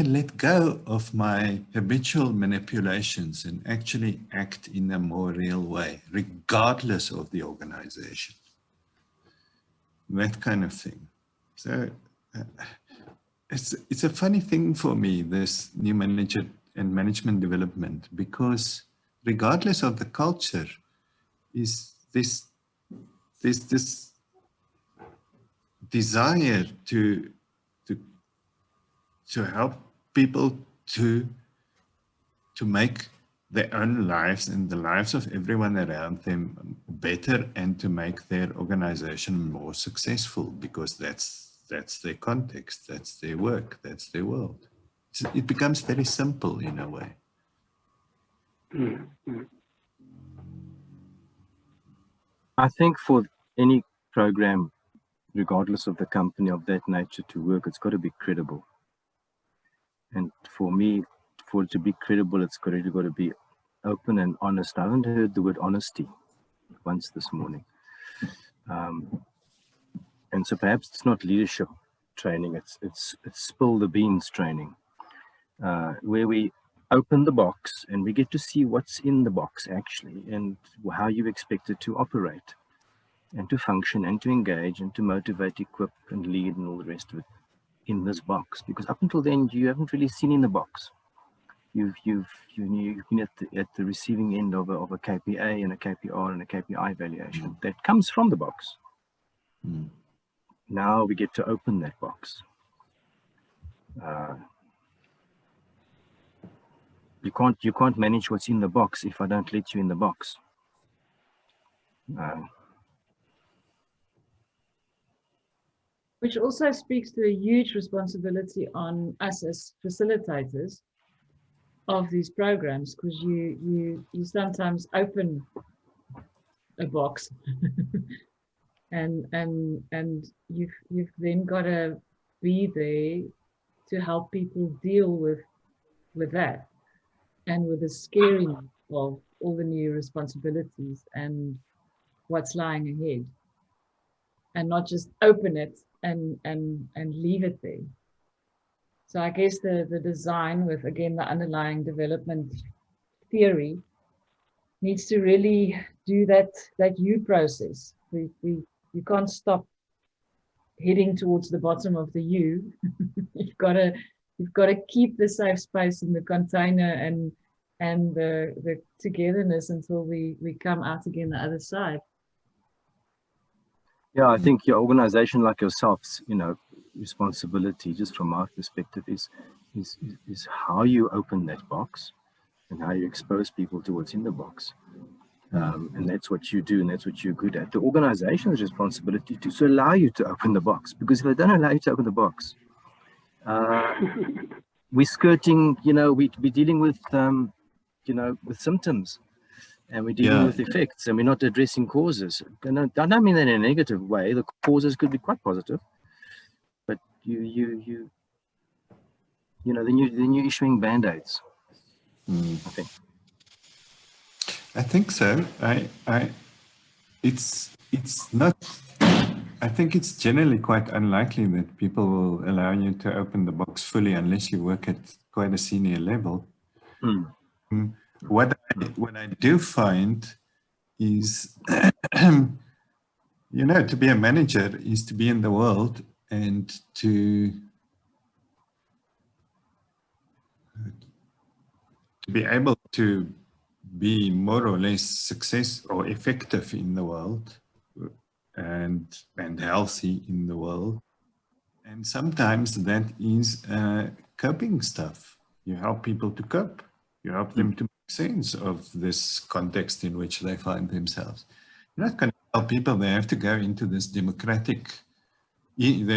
let go of my habitual manipulations and actually act in a more real way, regardless of the organization. That kind of thing. So it's a funny thing for me, this new manager and management development, because regardless of the culture, is this desire to help people to make their own lives and the lives of everyone around them better, and to make their organization more successful, because that's their context, that's their work, that's their world. So it becomes very simple in a way. I think for any program, regardless of the company of that nature, to work, it's got to be credible. And for me, for it to be credible, it's got to be open and honest. I haven't heard the word honesty once this morning. And so perhaps it's not leadership training, it's spill the beans training, where we open the box and we get to see what's in the box actually, and how you expect it to operate and to function and to engage and to motivate, equip and lead and all the rest of it in this box. Because up until then, you haven't really seen in the box. You've been at the receiving end of a KPA and a KPR and a KPI valuation that comes from the box. Now we get to open that box. You can't manage what's in the box if I don't let you in the box. Which also speaks to a huge responsibility on us as facilitators of these programs, because you sometimes open a box and you've then got to be there to help people deal with that and with the scariness of all the new responsibilities and what's lying ahead, and not just open it and leave it there. So I guess the design with, again, the underlying development theory needs to really do that U process. You can't stop heading towards the bottom of the U. You've got to keep the safe space in the container and the togetherness until we come out again the other side. Yeah, I think your organization like yourself's, responsibility, just from my perspective, is how you open that box and how you expose people to what's in the box. And that's what you do, and that's what you're good at. The organization's responsibility to allow you to open the box, because if they don't allow you to open the box, we're skirting, we're dealing with, with symptoms, and we're dealing with effects, and we're not addressing causes. And I don't mean that in a negative way. The causes could be quite positive, but then you're issuing band-aids. I think so. It's not. I think it's generally quite unlikely that people will allow you to open the box fully unless you work at quite a senior level. What I do find is, to be a manager is to be in the world and to be able to be more or less success or effective in the world and healthy in the world. And sometimes that is coping stuff. You help people to cope. You help them to make sense of this context in which they find themselves. You're not going to tell people they have to go into this they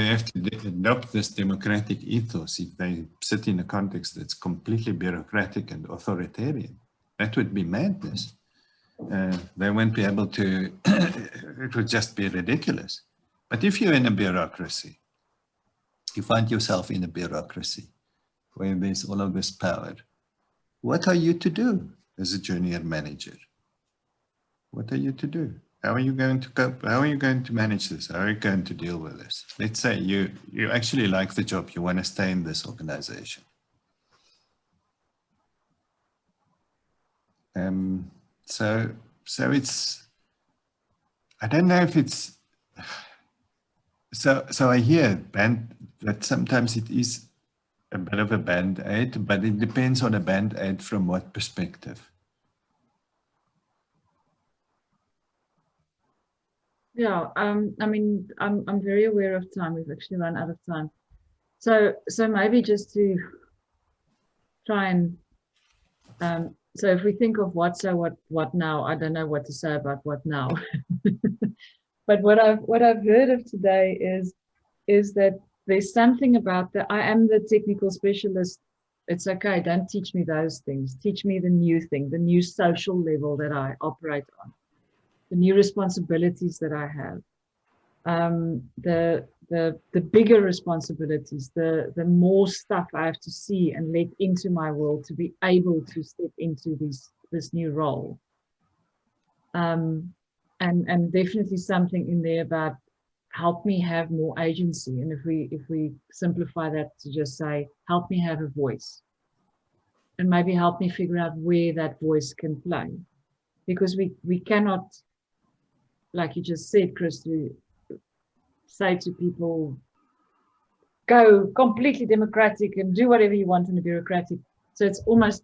have to adopt this democratic ethos if they sit in a context that's completely bureaucratic and authoritarian. That would be madness. They won't be able to, it would just be ridiculous. But if you're in a bureaucracy, you find yourself in a bureaucracy where there's all of this power, what are you to do as a junior manager? What are you to do? How are you going to cope? How are you going to manage this? How are you going to deal with this? Let's say you actually like the job, you want to stay in this organization. So it's, I don't know if it's, so I hear that sometimes it is a bit of a band-aid, but it depends on a band-aid from what perspective. Yeah, I mean, I'm very aware of time. We've actually run out of time. So maybe just to try and, so if we think of what now, I don't know what to say about what now. But what I've heard of today is that there's something about that. I am the technical specialist. It's okay. Don't teach me those things. Teach me the new thing, the new social level that I operate on, the new responsibilities that I have, the bigger responsibilities, the more stuff I have to see and let into my world to be able to step into this new role. And definitely something in there about help me have more agency. And if we simplify that to just say, help me have a voice, and maybe help me figure out where that voice can play, because we cannot, like you just said, Chris, to say to people, go completely democratic and do whatever you want in a bureaucratic. So it's almost,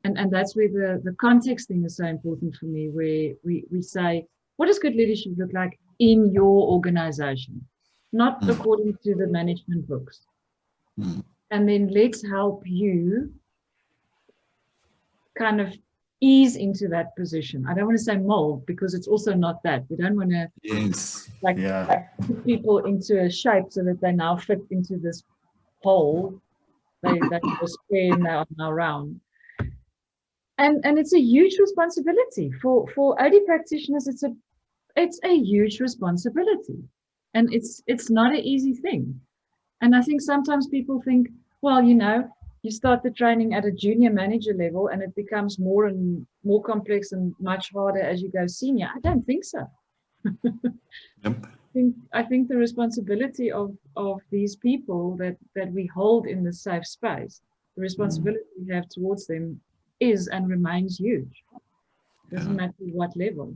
and that's where the context thing is so important for me, where we say, what does good leadership look like in your organization, not according to the management books? And then let's help you kind of ease into that position. I don't want to say mold, because it's also not that. We don't want to like put people into a shape so that they now fit into this hole. They are square now round. And it's a huge responsibility for OD practitioners. it's a huge responsibility, and it's not an easy thing. And I think sometimes people think, well, you start the training at a junior manager level and it becomes more and more complex and much harder as you go senior. I don't think so. Yep. I think the responsibility of these people that we hold in the safe space, the responsibility we have towards them is and remains huge. Doesn't matter what level.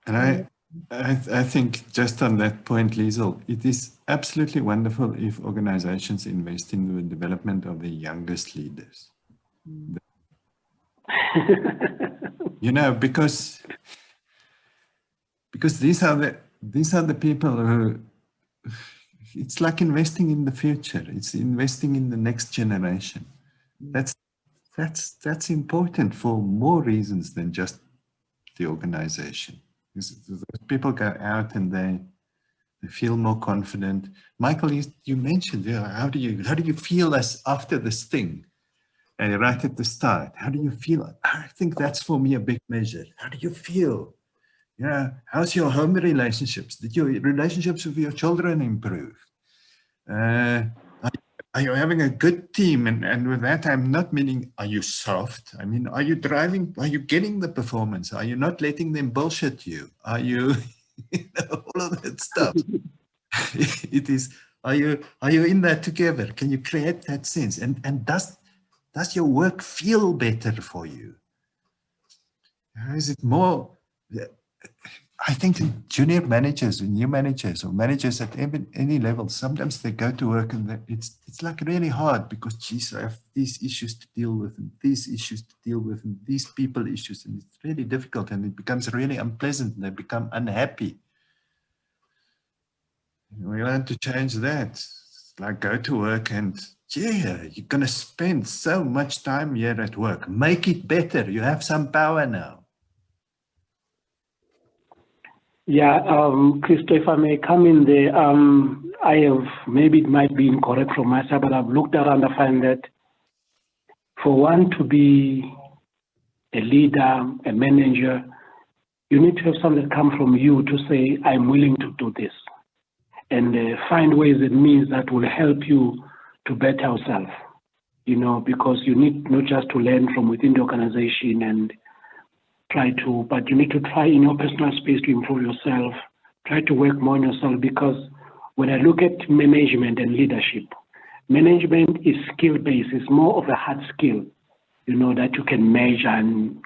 And I think just on that point, Liesl, it is absolutely wonderful if organizations invest in the development of the youngest leaders. Because these are the people who, it's like investing in the future. It's investing in the next generation. That's important for more reasons than just the organization. Those people go out and they feel more confident. Michael, you mentioned, how do you feel as after this thing? Right at the start, how do you feel? I think that's for me a big measure. How do you feel? How's your home relationships? Did your relationships with your children improve? Are you having a good team? And with that, I'm not meaning, are you soft? I mean, are you getting the performance? Are you not letting them bullshit you? Are you, all of that stuff. It is, are you in that together? Can you create that sense? And does your work feel better for you? Is it more, I think junior managers, new managers, or managers at any level, sometimes they go to work and it's like really hard because, geez, I have these issues to deal with and these issues to deal with and these people issues, and it's really difficult and it becomes really unpleasant and they become unhappy. We want to change that. It's like go to work and, yeah, you're going to spend so much time here at work. Make it better. You have some power now. Yeah, Christo, if I may come in there, I have, maybe it might be incorrect from my side, but I've looked around and find that for one to be a leader, a manager, you need to have something come from you to say, I'm willing to do this. And find ways and means that will help you to better yourself, because you need not just to learn from within the organization and but you need to try in your personal space to improve yourself, try to work more on yourself, because when I look at management and leadership, management is skill-based, it's more of a hard skill, that you can measure and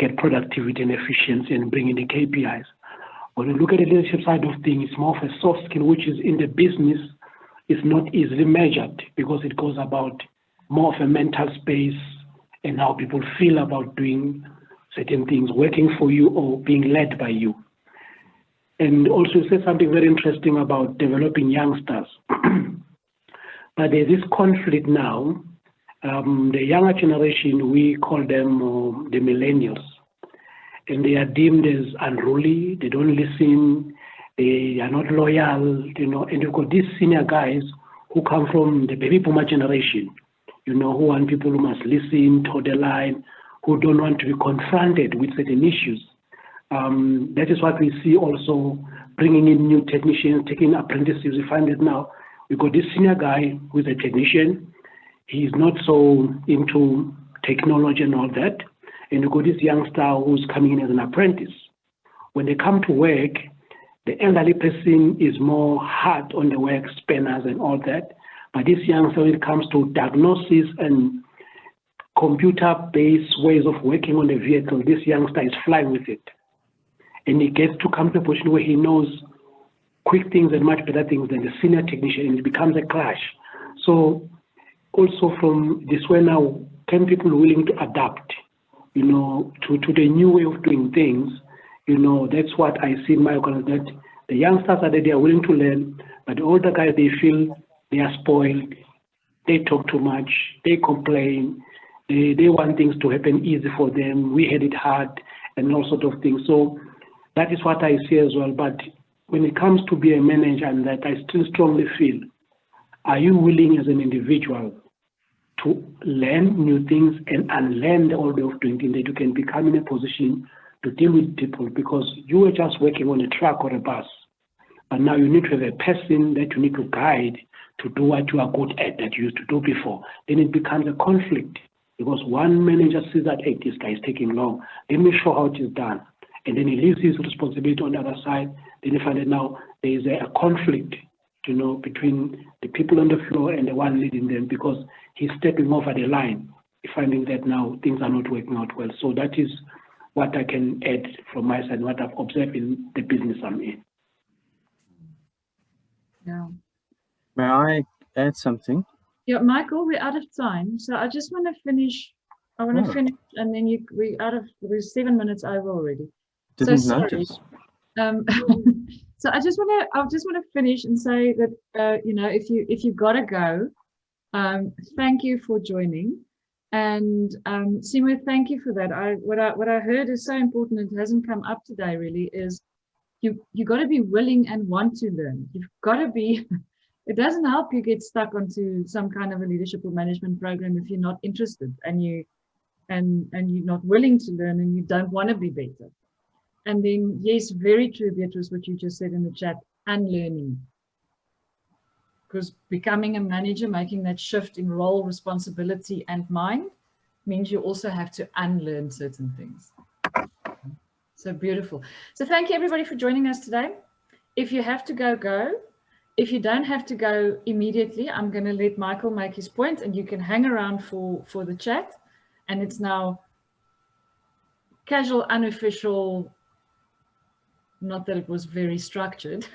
get productivity and efficiency and bring in the KPIs. When you look at the leadership side of things, it's more of a soft skill, which is in the business, is not easily measured because it goes about more of a mental space and how people feel about doing certain things, working for you or being led by you. And also you said something very interesting about developing youngsters. But there's this conflict now. The younger generation, we call them the millennials. And they are deemed as unruly, they don't listen, they are not loyal, and you've got these senior guys who come from the baby boomer generation, who want people who must listen, toe the line, who don't want to be confronted with certain issues. That is what we see also bringing in new technicians, taking apprentices. We find that now we've got this senior guy who's a technician. He's not so into technology and all that. And we've got this youngster who's coming in as an apprentice. When they come to work, the elderly person is more hard on the work, spanners and all that. But this youngster, when it comes to diagnosis and computer-based ways of working on the vehicle, this youngster is flying with it. And he gets to come to a position where he knows quick things and much better things than the senior technician, and it becomes a clash. So also from this way now, can people willing to adapt, to the new way of doing things? That's what I see in my organization, that the youngsters are there, they are willing to learn, but the older guys, they feel they are spoiled, they talk too much, they complain, they want things to happen easy for them. We had it hard and all sort of things. So that is what I see as well. But when it comes to be a manager, and that I still strongly feel, are you willing as an individual to learn new things and unlearn the old way of doing things, that you can become in a position to deal with people, because you were just working on a truck or a bus, but now you need to have a person that you need to guide to do what you are good at that you used to do before. Then it becomes a conflict, because one manager sees that, hey, this guy is taking long, let me show how it is done. And then he leaves his responsibility on the other side. Then you find that now there is a conflict, you know, between the people on the floor and the one leading them, because he's stepping over the line, finding that now things are not working out well. So that is what I can add from my side, what I've observed in the business I'm in. Yeah. May I add something? Yeah, Michael, we're out of time. So I just want to finish. I want to finish, and then we're 7 minutes over already. Didn't notice. So I just want to finish and say that you know, if you gotta go, thank you for joining, and Simo, thank you for that. What I heard is so important. It hasn't come up today really. Is you got to be willing and want to learn. You've got to be. It doesn't help you get stuck onto some kind of a leadership or management program if you're not interested and you're not willing to learn and you don't want to be better. And then, yes, very true, Beatrice, what you just said in the chat, unlearning. Because becoming a manager, making that shift in role, responsibility, and mind means you also have to unlearn certain things. So beautiful. So thank you, everybody, for joining us today. If you have to go, go. If you don't have to go immediately, I'm going to let Michael make his point and you can hang around for the chat. And it's now casual, unofficial, not that it was very structured.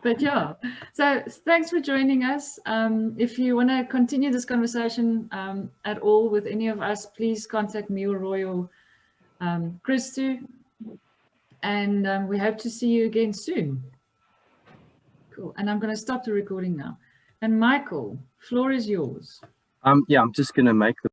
But yeah, so thanks for joining us. If you want to continue this conversation at all with any of us, please contact me or Roy or Christu. And we hope to see you again soon. Cool. And I'm going to stop the recording now. And Michael, floor is yours. Yeah, I'm just going to make the